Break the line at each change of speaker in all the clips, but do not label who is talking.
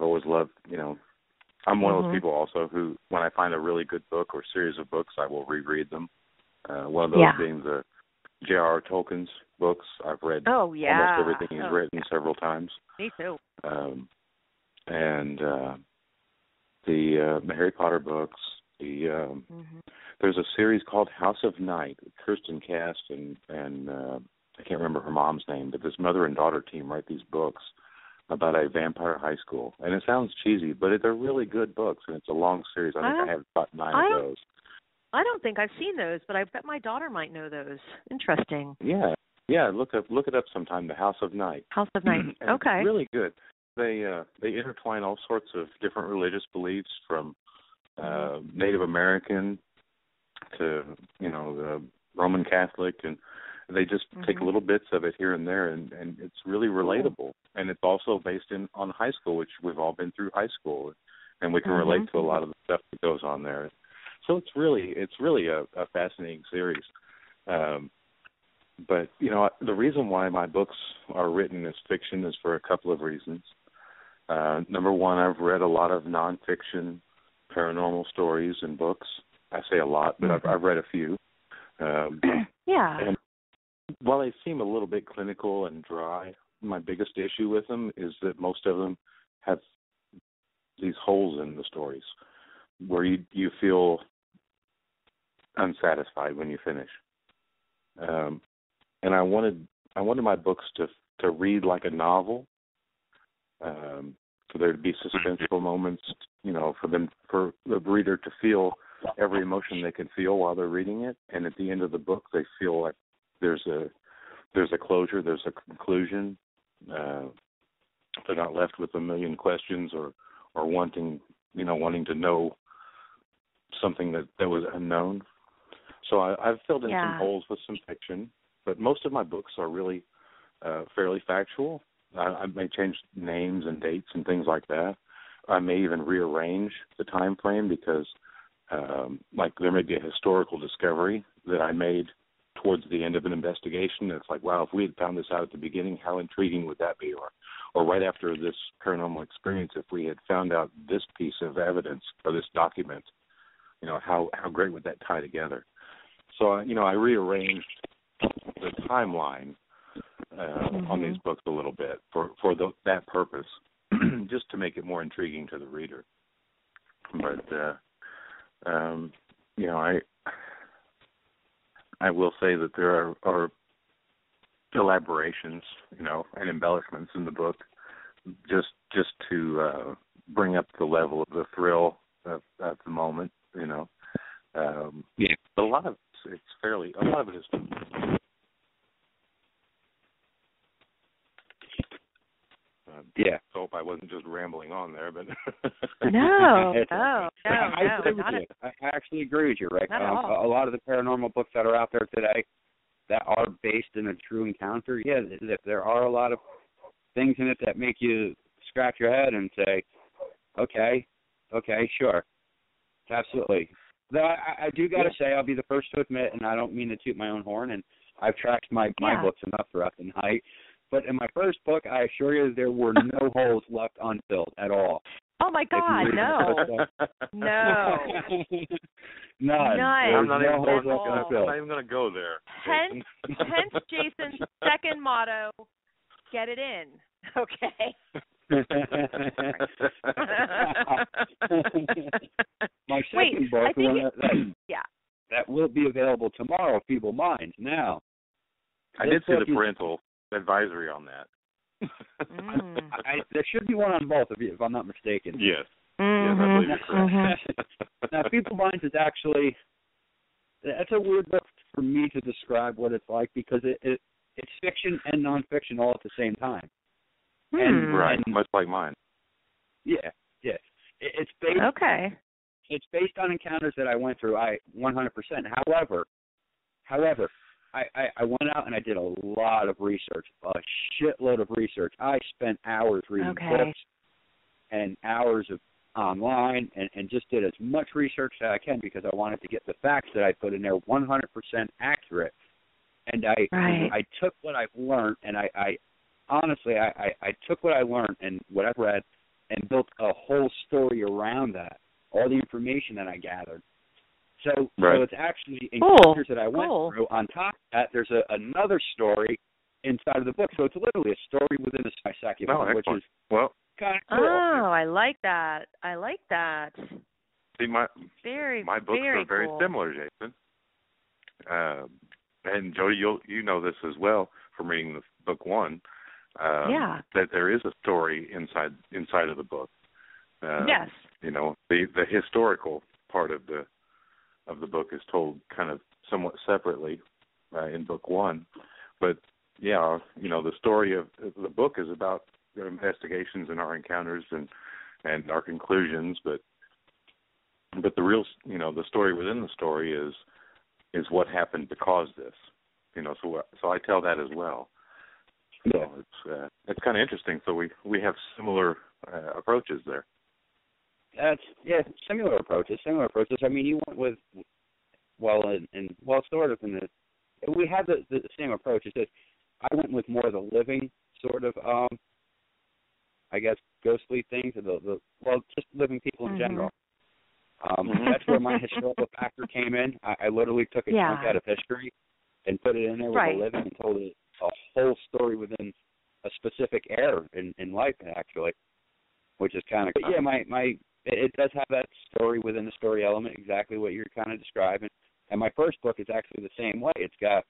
always loved, I'm one of those people also who, when I find a really good book or series of books, I will reread them. One of those being the J.R.R. Tolkien's books. I've read almost everything he's written several times.
Me too.
And the Harry Potter books. There's a series called House of Night. Kirsten Cast and I can't remember her mom's name, but this mother and daughter team write these books about a vampire high school. And it sounds cheesy, but they're really good books, and it's a long series. I think I have about 9 of those.
I don't think I've seen those, but I bet my daughter might know those. Interesting.
Yeah, look it up sometime, The House of Night.
House of Night, okay.
It's really good. They intertwine all sorts of different religious beliefs, from Native American to, the Roman Catholic, and they just take little bits of it here and there, and it's really relatable. And it's also based on high school, which we've all been through high school, and we can relate to a lot of the stuff that goes on there. So it's really a fascinating series. But, the reason why my books are written as fiction is for a couple of reasons. Number one, I've read a lot of nonfiction paranormal stories and books. I say a lot, but I've read a few. And while they seem a little bit clinical and dry, my biggest issue with them is that most of them have these holes in the stories where you feel unsatisfied when you finish. And I wanted my books to read like a novel, for there to be suspenseful moments, for the reader to feel every emotion they can feel while they're reading it, and at the end of the book they feel like there's a closure, there's a conclusion. They're not left with a million questions or wanting to know something that was unknown. So I've filled in some holes with some fiction, but most of my books are really fairly factual. I may change names and dates and things like that. I may even rearrange the time frame because, there may be a historical discovery that I made towards the end of an investigation. It's like, wow, if we had found this out at the beginning, how intriguing would that be? Or right after this paranormal experience, if we had found out this piece of evidence or this document, how great would that tie together? So, I rearranged the timeline on these books a little bit for that purpose, just to make it more intriguing to the reader. But, I will say that there are elaborations, and embellishments in the book, just to bring up the level of the thrill at the moment, But a lot of it is. I hope I wasn't just rambling on there, but
No.
I actually agree with you, Rick. A lot of the paranormal books that are out there today that are based in a true encounter, there are a lot of things in it that make you scratch your head and say, okay, sure, absolutely. Though I do got to say, I'll be the first to admit, and I don't mean to toot my own horn, and I've tracked my books enough throughout the night, but in my first book, I assure you there were no holes left unfilled at all.
Oh, my God, no. No.
None.
I'm not even going to go there.
Hence Jason's second motto, get it in, okay?
My second book, that will be available tomorrow, Feeble Minds. Now,
I did see the parental advisory on that.
There should be one on both of you, if I'm not mistaken.
Yes. Yes, I believe you're correct.
Now, Feeble Minds is actually, that's a weird book for me to describe what it's like, because it's fiction and nonfiction all at the same time.
And much like mine.
Yeah. It's based.
Okay.
It's based on encounters that I went through. 100%. However, I went out and I did a lot of research, a shitload of research. I spent hours reading books and hours of online, and just did as much research that I can, because I wanted to get the facts that I put in there 100% accurate. And I took what I've learned, and I honestly, I took what I learned and what I've read, and built a whole story around that, all the information that I gathered. So it's actually encounters that I went through. On top of that, there's another story inside of the book. So it's literally a story within a secular, which is kind of cool.
Oh, I like that.
See, my books are very
cool.
similar, Jason. And Jody, you know this as well from reading the book one. That there is a story inside of the book.
Yes.
You know, the historical part of the book is told kind of somewhat separately in book one, but yeah, you know, the story of the book is about the investigations and our encounters and our conclusions, but the real, you know, the story within the story is what happened to cause this, you know. So I tell that as well.
Yeah,
it's kind of interesting. So we have similar approaches there.
Similar approaches. I mean, you went with sort of in the. We had the same approach. It's just I went with more of the living sort of, I guess, ghostly things, just living people in general. That's where my historical factor came in. I literally took a chunk out of history and put it in there with the living and told it a whole story within a specific era in life, actually, which is kind of cool. Yeah, it does have that story within the story element, exactly what you're kind of describing. And my first book is actually the same way. It's got,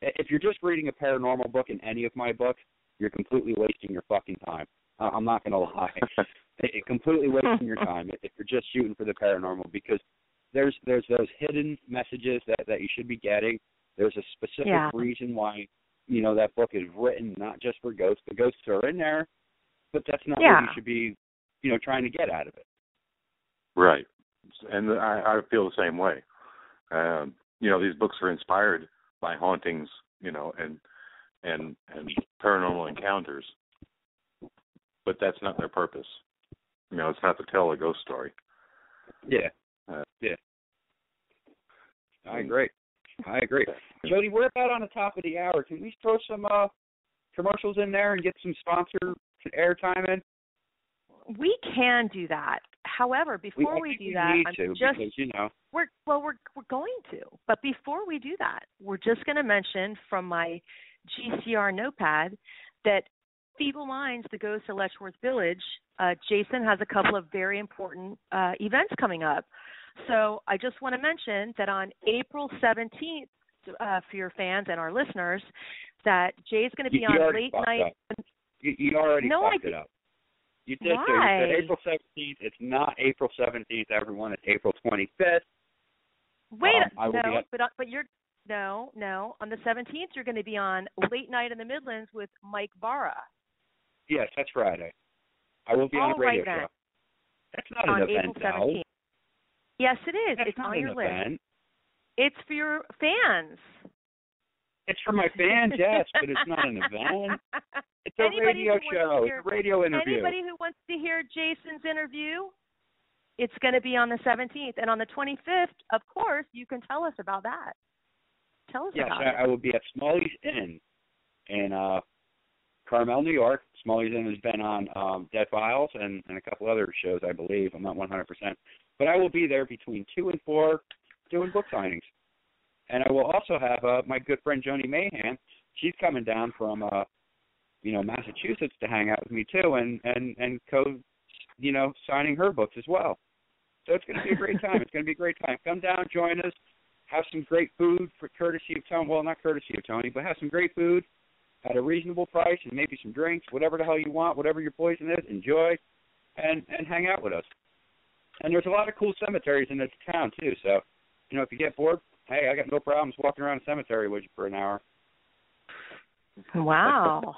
if you're just reading a paranormal book in any of my books, you're completely wasting your fucking time. I'm not going to lie. It completely wasting your time if you're just shooting for the paranormal, because there's those hidden messages that you should be getting. There's a specific reason why, you know, that book is written not just for ghosts. The ghosts are in there, but that's not what you should be, you know, trying to get out of it.
Right. And I feel the same way. You know, these books are inspired by hauntings, you know, and paranormal encounters, but that's not their purpose. You know, it's not to tell a ghost story.
Yeah. I agree. Jody, we're about on the top of the hour. Can we throw some commercials in there and get some sponsor airtime in?
We can do that. However, before we do that, we're going to. But before we do that, we're just going to mention from my GCR notepad that Feeble Minds, the Ghost of Letchworth Village, Jason has a couple of very important events coming up. So I just want to mention that on April 17th, for your fans and our listeners, that Jay's going to be on late night.
You already fucked it up. You did.
Why?
So you said April 17th. It's not April 17th, everyone. It's April 25th.
Wait, but you're no. On the 17th, you're going to be on Late Night in the Midlands with Mike Barra.
Yes, that's Friday. I will be on a radio show. That's not an event, though.
Yes, it is.
It's
on your
list.
It's for your fans.
It's for my fans, yes, but it's not an event. It's a radio show. It's a radio interview.
Anybody who wants to hear Jason's interview, it's going to be on the 17th. And on the 25th, of course, you can tell us about that. Tell us about it. Yes,
I will be at Smalley's Inn in Carmel, New York. Smalley's Inn has been on Dead Files and a couple other shows, I believe. I'm not 100%. But I will be there between 2 and 4 doing book signings. And I will also have my good friend Joni Mahan. She's coming down from Massachusetts to hang out with me too, and signing her books as well. So it's going to be a great time. Come down, join us, have some great food for courtesy of Tony. Well, not courtesy of Tony, but have some great food at a reasonable price and maybe some drinks, whatever the hell you want, whatever your poison is. Enjoy and hang out with us. And there's a lot of cool cemeteries in this town too. So, if you get bored, hey, I got no problems walking around a cemetery with you for an hour.
Wow.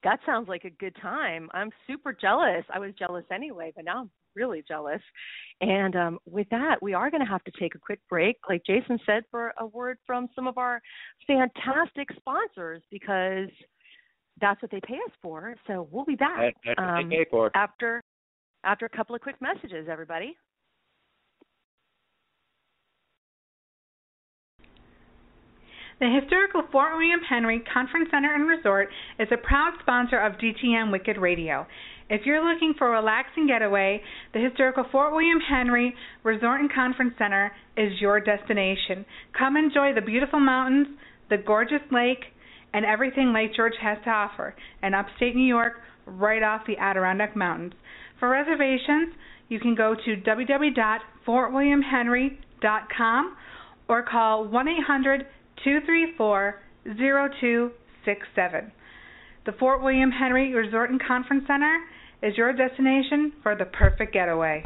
That sounds like a good time. I'm super jealous. I was jealous anyway, but now I'm really jealous. And with that, we are going to have to take a quick break, like Jason said, for a word from some of our fantastic sponsors, because that's what they pay us for. So we'll be back after a couple of quick messages, everybody.
The historical Fort William Henry Conference Center and Resort is a proud sponsor of D.T.M. Wicked Radio. If you're looking for a relaxing getaway, the historical Fort William Henry Resort and Conference Center is your destination. Come enjoy the beautiful mountains, the gorgeous lake, and everything Lake George has to offer in upstate New York, right off the Adirondack Mountains. For reservations, you can go to www.fortwilliamhenry.com or call 1-800-234-0267. The Fort William Henry Resort and Conference Center is your destination for the perfect getaway.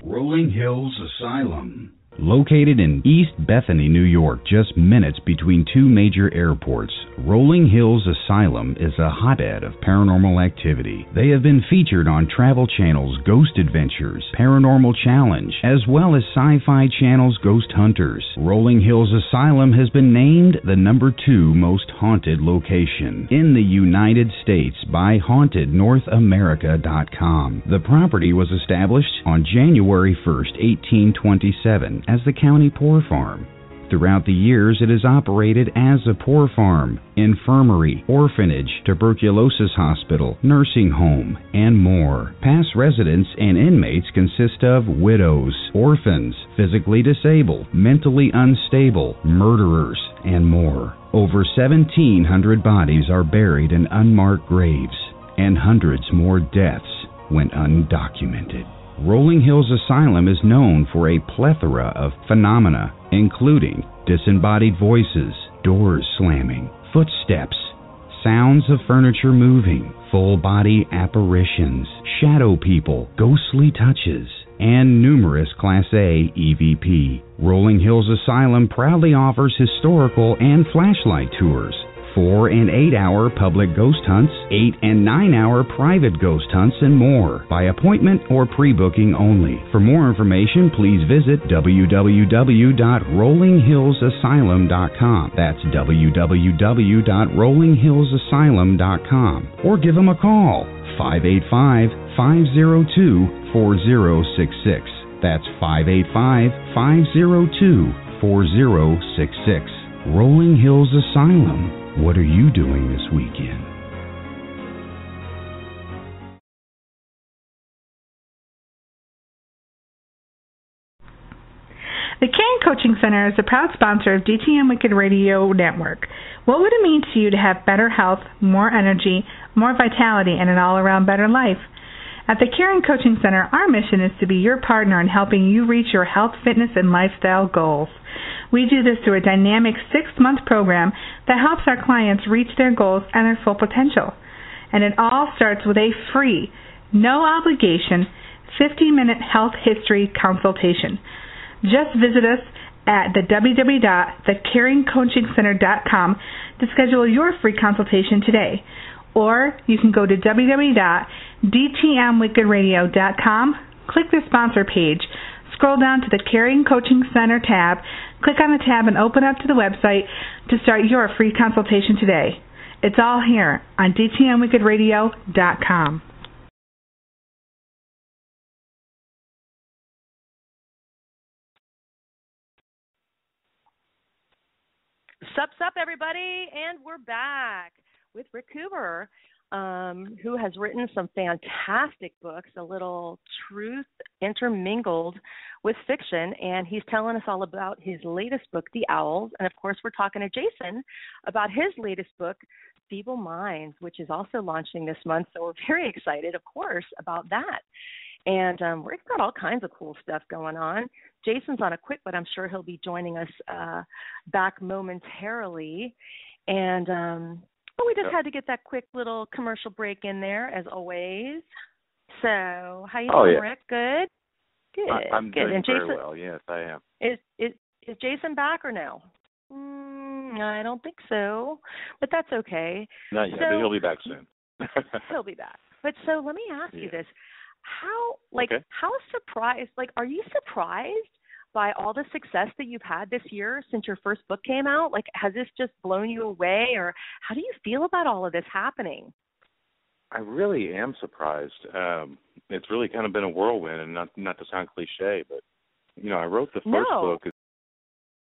Rolling Hills Asylum. Located in East Bethany, New York, just minutes between two major airports, Rolling Hills Asylum is a hotbed of paranormal activity. They have been featured on Travel Channel's Ghost Adventures, Paranormal Challenge, as well as Sci-Fi Channel's Ghost Hunters. Rolling Hills Asylum has been named the #2 most haunted location in the United States by HauntedNorthAmerica.com. The property was established on January 1st, 1827, as the county poor farm. Throughout the years, it has operated as a poor farm, infirmary, orphanage, tuberculosis hospital, nursing home, and more. Past residents and inmates consist of widows, orphans, physically disabled, mentally unstable, murderers, and more. Over 1,700 bodies are buried in unmarked graves, and hundreds more deaths went undocumented. Rolling Hills Asylum is known for a plethora of phenomena, including disembodied voices, doors slamming, footsteps, sounds of furniture moving, full-body apparitions, shadow people, ghostly touches, and numerous Class A EVP. Rolling Hills Asylum proudly offers historical and flashlight tours, 4- and 8-hour public ghost hunts, 8- and 9-hour private ghost hunts, and more, by appointment or pre-booking only. For more information, please visit www.rollinghillsasylum.com. That's www.rollinghillsasylum.com. Or give them a call, 585-502-4066. That's 585-502-4066. Rolling Hills Asylum. What are you doing this weekend?
The Caring Coaching Center is a proud sponsor of D.T.M. Wicked Radio Network. What would it mean to you to have better health, more energy, more vitality, and an all-around better life? At the Caring Coaching Center, our mission is to be your partner in helping you reach your health, fitness, and lifestyle goals. We do this through a dynamic 6-month program that helps our clients reach their goals and their full potential. And it all starts with a free, no obligation, 50-minute health history consultation. Just visit us at the www.thecaringcoachingcenter.com to schedule your free consultation today. Or you can go to www.dtmwickedradio.com, click the sponsor page, scroll down to the Caring Coaching Center tab, click on the tab, and open up to the website to start your free consultation today. It's all here on dtmwickedradio.com.
Sup, everybody, and we're back with Rick Huber, who has written some fantastic books, a little truth intermingled with fiction, and he's telling us all about his latest book, The Owls, and of course we're talking to Jason about his latest book, Feeble Minds, which is also launching this month, so we're very excited, of course, about that. And we've got all kinds of cool stuff going on. Jason's on a quick, but I'm sure he'll be joining us back momentarily. And we just had to get that quick little commercial break in there, as always. So, how you doing, Rick? Good? Good.
I'm
good.
doing
And Jason,
very well, yes, I am.
Is Jason back or no? I don't think so, but that's okay.
Not yet, but he'll be back soon.
He'll be back. But so let me ask you this. How surprised, are you surprised by all the success that you've had this year since your first book came out? Has this just blown you away, or how do you feel about all of this happening?
I really am surprised. It's really kind of been a whirlwind, and not to sound cliche, but I wrote the first book